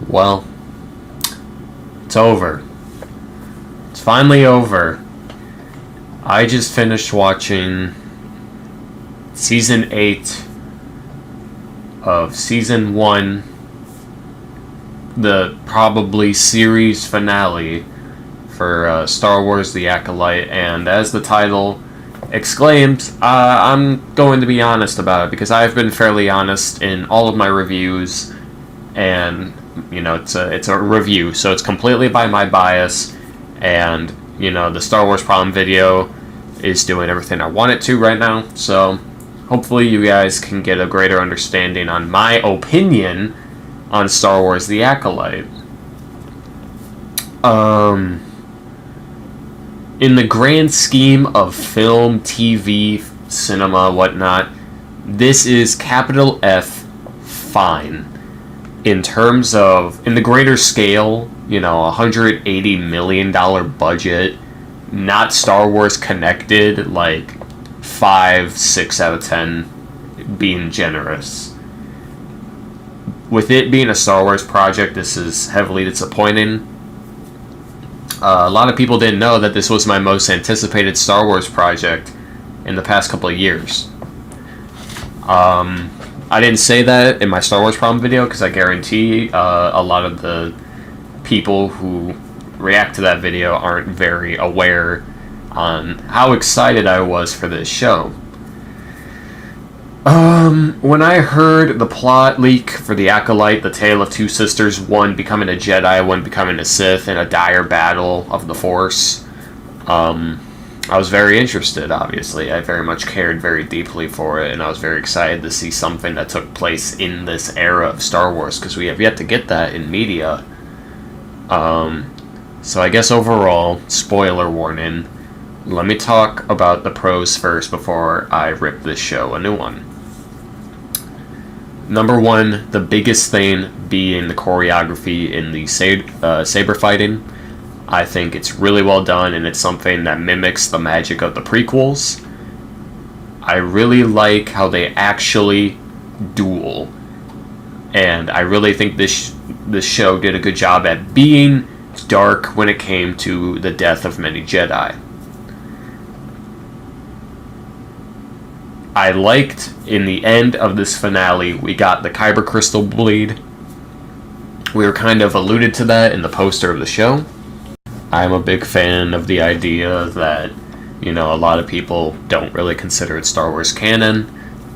Well, it's over. It's finally over. I just finished watching Season 8 of Season 1, the probably series finale for Star Wars The Acolyte, and as the title exclaims, I'm going to be honest about it, because I've been fairly honest in all of my reviews, and, it's a review, so it's completely by my bias, and, the Star Wars Problem video is doing everything I want it to right now, so hopefully you guys can get a greater understanding on my opinion on Star Wars The Acolyte. In the grand scheme of film, TV, cinema, whatnot, this is capital F fine. In terms of, in the greater scale, $180 million budget, not Star Wars connected, like 5, 6 out of 10 being generous. With it being a Star Wars project, this is heavily disappointing. A lot of people didn't know that this was my most anticipated Star Wars project in the past couple of years. I didn't say that in my Star Wars Problem video, because I guarantee a lot of the people who react to that video aren't very aware on how excited I was for this show. When I heard the plot leak for The Acolyte, the tale of two sisters, one becoming a Jedi, one becoming a Sith, in a dire battle of the Force, I was very interested, obviously. I very much cared very deeply for it, and I was very excited to see something that took place in this era of Star Wars, because we have yet to get that in media. So I guess overall, spoiler warning, let me talk about the pros first before I rip this show a new one. Number one, the biggest thing being the choreography in the saber fighting. I think it's really well done, and it's something that mimics the magic of the prequels. I really like how they actually duel, and I really think this show did a good job at being dark when it came to the death of many Jedi. I liked, in the end of this finale, we got the Kyber Crystal bleed. We were kind of alluded to that in the poster of the show. I'm a big fan of the idea that, a lot of people don't really consider it Star Wars canon.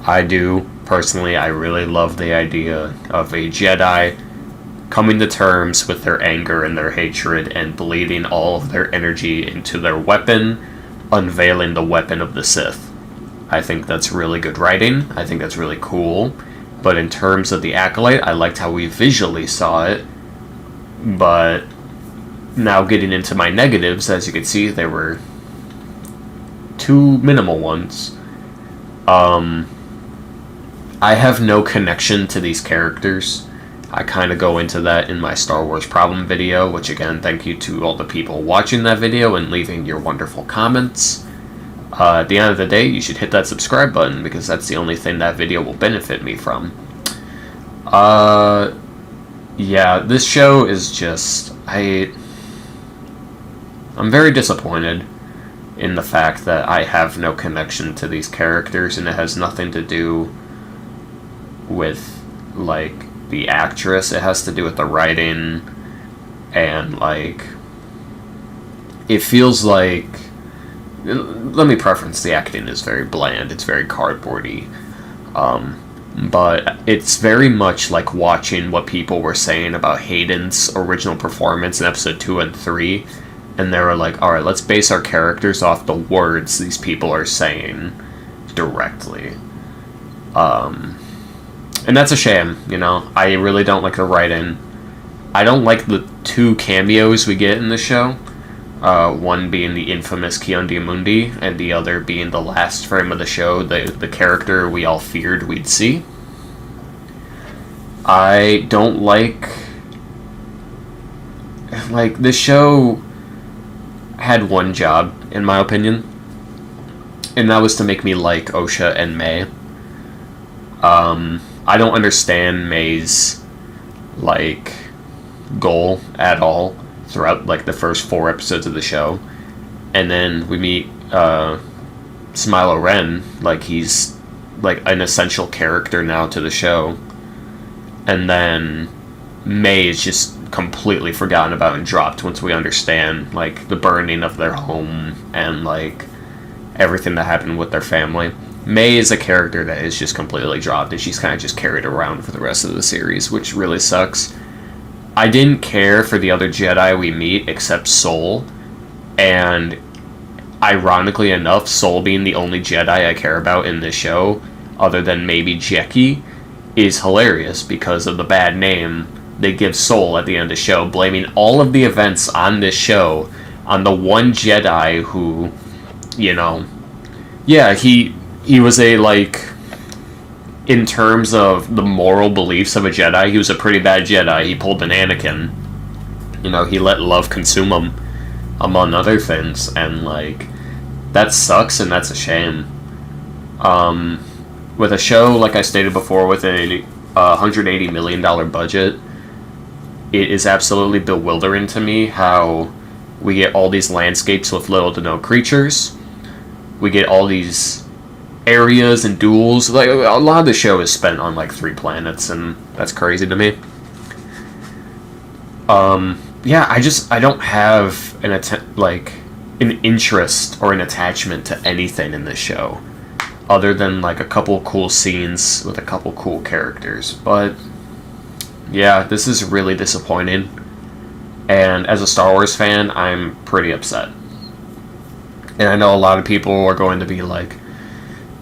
I do. Personally, I really love the idea of a Jedi coming to terms with their anger and their hatred and bleeding all of their energy into their weapon, unveiling the weapon of the Sith. I think that's really good writing. I think that's really cool. But in terms of the Acolyte, I liked how we visually saw it. But now getting into my negatives, as you can see, there were two minimal ones. I have no connection to these characters. I kind of go into that in my Star Wars Problem video, which again, thank you to all the people watching that video and leaving your wonderful comments. At the end of the day, you should hit that subscribe button, because that's the only thing that video will benefit me from. Yeah, this show is just... I'm very disappointed in the fact that I have no connection to these characters, and it has nothing to do with, the actress. It has to do with the writing, and, it feels like... Let me preference, the acting is very bland, it's very cardboardy, but it's very much like watching what people were saying about Hayden's original performance in episode 2 and 3, and they were like, alright, let's base our characters off the words these people are saying directly. And that's a shame, I really don't like the writing. I don't like the two cameos we get in the show. One being the infamous Ki-Adi-Mundi, and the other being the last frame of the show, the character we all feared we'd see. I don't like... this show had one job, in my opinion, and that was to make me like Osha and May. I don't understand May's, like, goal at all throughout, like, the first 4 episodes of the show. And then we meet Smilo Ren, like, he's, like, an essential character now to the show. And then May is just completely forgotten about and dropped once we understand, like, the burning of their home and, like, everything that happened with their family. May is a character that is just completely dropped, and she's kind of just carried around for the rest of the series, which really sucks. I didn't care for the other Jedi we meet except Sol, and ironically enough, Sol being the only Jedi I care about in this show, other than maybe Jecki, is hilarious because of the bad name they give Sol at the end of the show, blaming all of the events on this show on the one Jedi who, you know, yeah, he was a, like, in terms of the moral beliefs of a Jedi, he was a pretty bad Jedi. He pulled an Anakin. You know, he let love consume him, among other things, and, like, that sucks and that's a shame. With a show, like I stated before, with a $180 million budget, it is absolutely bewildering to me how we get all these landscapes with little to no creatures. We get all these areas and duels. Like, a lot of the show is spent on, like, 3 planets, and that's crazy to me. Yeah, I don't have an interest or an attachment to anything in this show, other than, like, a couple cool scenes with a couple cool characters. But yeah, this is really disappointing, and as a Star Wars fan, I'm pretty upset. And I know a lot of people are going to be like,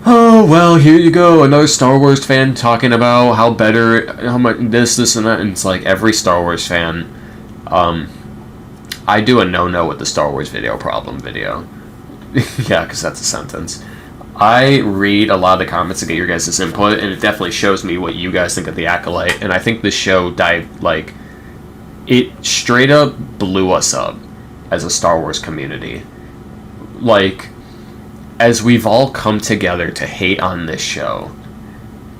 oh, well, here you go, another Star Wars fan talking about how much this, and that. And it's like, every Star Wars fan, I do a no-no with the Star Wars video problem video. Yeah, because that's a sentence. I read a lot of the comments to get your guys' input, and it definitely shows me what you guys think of the Acolyte. And I think this show it straight up blew us up as a Star Wars community. Like, as we've all come together to hate on this show,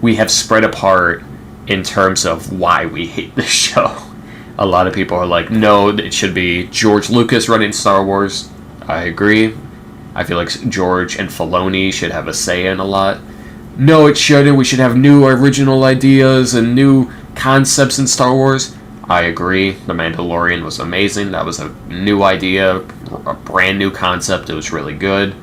we have spread apart in terms of why we hate this show. A lot of people are like, no, it should be George Lucas running Star Wars. I agree. I feel like George and Filoni should have a say in a lot. No, it shouldn't. We should have new original ideas and new concepts in Star Wars. I agree. The Mandalorian was amazing. That was a new idea, a brand new concept. It was really good.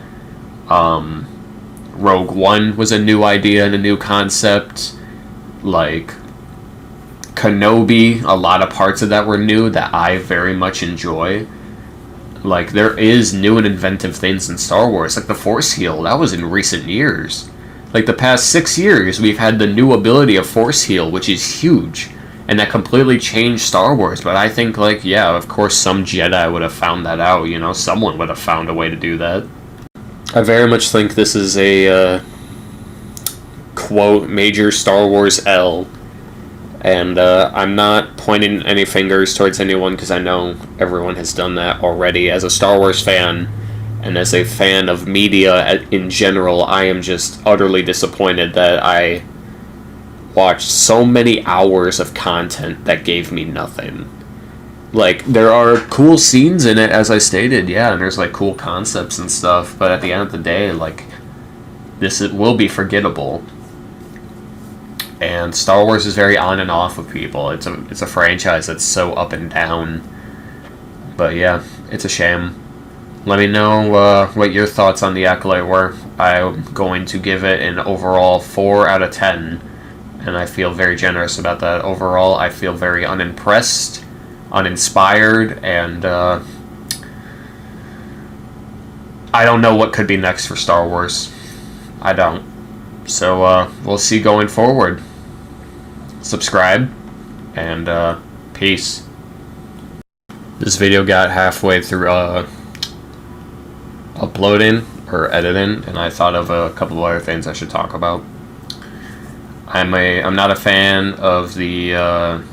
Rogue One was a new idea and a new concept. Like, Kenobi, a lot of parts of that were new that I very much enjoy. Like, there is new and inventive things in Star Wars. Like, the Force Heal, that was in recent years. Like, the past 6 years, we've had the new ability of Force Heal, which is huge. And that completely changed Star Wars. But I think, like, yeah, of course some Jedi would have found that out, you know? Someone would have found a way to do that. I very much think this is a, quote, major Star Wars L. And I'm not pointing any fingers towards anyone, because I know everyone has done that already. As a Star Wars fan, and as a fan of media in general, I am just utterly disappointed that I watched so many hours of content that gave me nothing. Like, there are cool scenes in it, as I stated, yeah, and there's, like, cool concepts and stuff, but at the end of the day, like, will be forgettable. And Star Wars is very on and off with people. It's a franchise that's so up and down. But yeah, it's a shame. Let me know what your thoughts on the Acolyte were. I'm going to give it an overall 4 out of 10. And I feel very generous about that. Overall, I feel very unimpressed, uninspired, and I don't know what could be next for Star Wars. I don't. So we'll see going forward. Subscribe, and peace. This video got halfway through uploading or editing, and I thought of a couple of other things I should talk about. I'm not a fan of the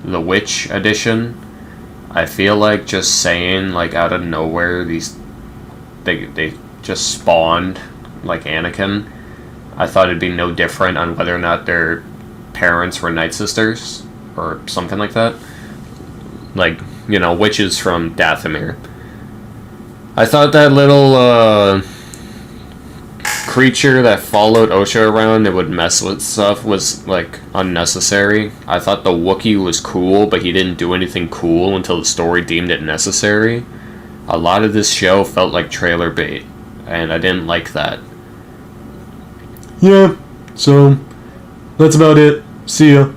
Witch edition. I feel like just saying, like, out of nowhere, they just spawned, like, Anakin. I thought it'd be no different on whether or not their parents were Night Sisters or something like that. Like, you know, witches from Dathomir. I thought that little creature that followed Osha around and would mess with stuff was, like, unnecessary. I thought the Wookiee was cool, but he didn't do anything cool until the story deemed it necessary. A lot of this show felt like trailer bait, and I didn't like that. Yeah, so that's about it. See ya.